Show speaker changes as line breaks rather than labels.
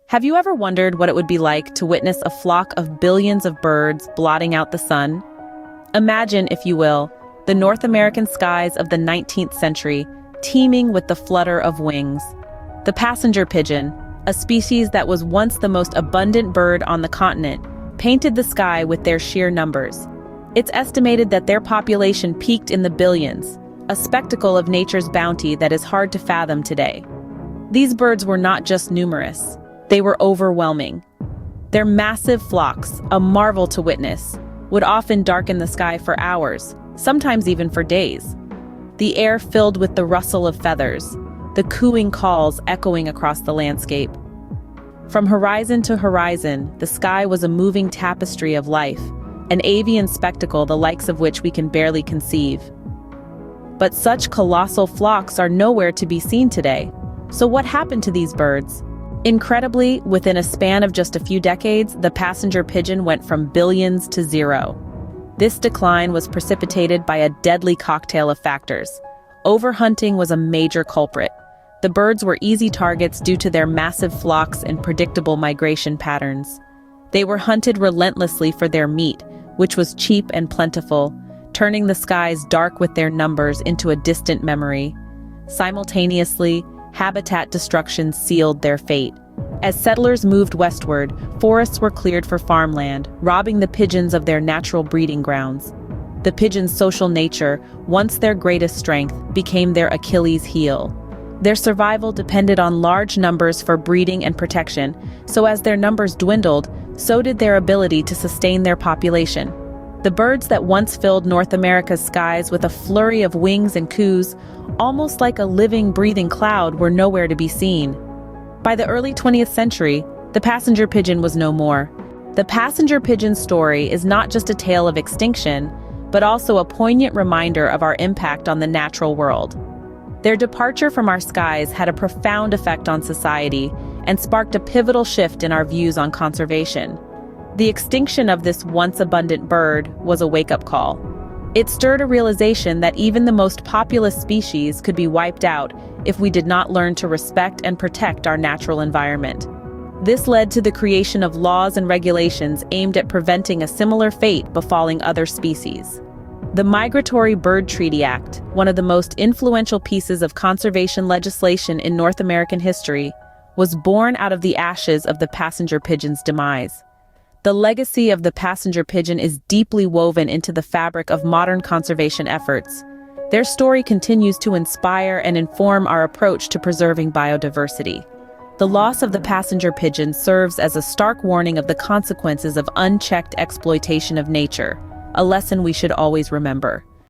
Have you ever wondered what it would be like to witness a flock of billions of birds blotting out the sun? Imagine, if you will, the North American skies of the 19th century, teeming with the flutter of wings. The passenger pigeon, a species that was once the most abundant bird on the continent, painted the sky with their sheer numbers. It's estimated that their population peaked in the billions, a spectacle of nature's bounty that is hard to fathom today. These birds were not just numerous. They were overwhelming. Their massive flocks, a marvel to witness, would often darken the sky for hours, sometimes even for days. The air filled with the rustle of feathers, the cooing calls echoing across the landscape. From horizon to horizon, the sky was a moving tapestry of life, an avian spectacle the likes of which we can barely conceive. But such colossal flocks are nowhere to be seen today. So what happened to these birds? Incredibly, within a span of just a few decades, the passenger pigeon went from billions to zero. This decline was precipitated by a deadly cocktail of factors. Overhunting was a major culprit. The birds were easy targets due to their massive flocks and predictable migration patterns. They were hunted relentlessly for their meat, which was cheap and plentiful, turning the skies dark with their numbers into a distant memory. Simultaneously, habitat destruction sealed their fate. As settlers moved westward, forests were cleared for farmland, robbing the pigeons of their natural breeding grounds. The pigeons' social nature, once their greatest strength, became their Achilles heel. Their survival depended on large numbers for breeding and protection, so as their numbers dwindled, so did their ability to sustain their population. The birds that once filled North America's skies with a flurry of wings and coos, almost like a living, breathing cloud, were nowhere to be seen. By the early 20th century, the passenger pigeon was no more. The passenger pigeon's story is not just a tale of extinction, but also a poignant reminder of our impact on the natural world. Their departure from our skies had a profound effect on society and sparked a pivotal shift in our views on conservation. The extinction of this once abundant bird was a wake-up call. It stirred a realization that even the most populous species could be wiped out if we did not learn to respect and protect our natural environment. This led to the creation of laws and regulations aimed at preventing a similar fate befalling other species. The Migratory Bird Treaty Act, one of the most influential pieces of conservation legislation in North American history, was born out of the ashes of the passenger pigeon's demise. The legacy of the passenger pigeon is deeply woven into the fabric of modern conservation efforts. Their story continues to inspire and inform our approach to preserving biodiversity. The loss of the passenger pigeon serves as a stark warning of the consequences of unchecked exploitation of nature, a lesson we should always remember.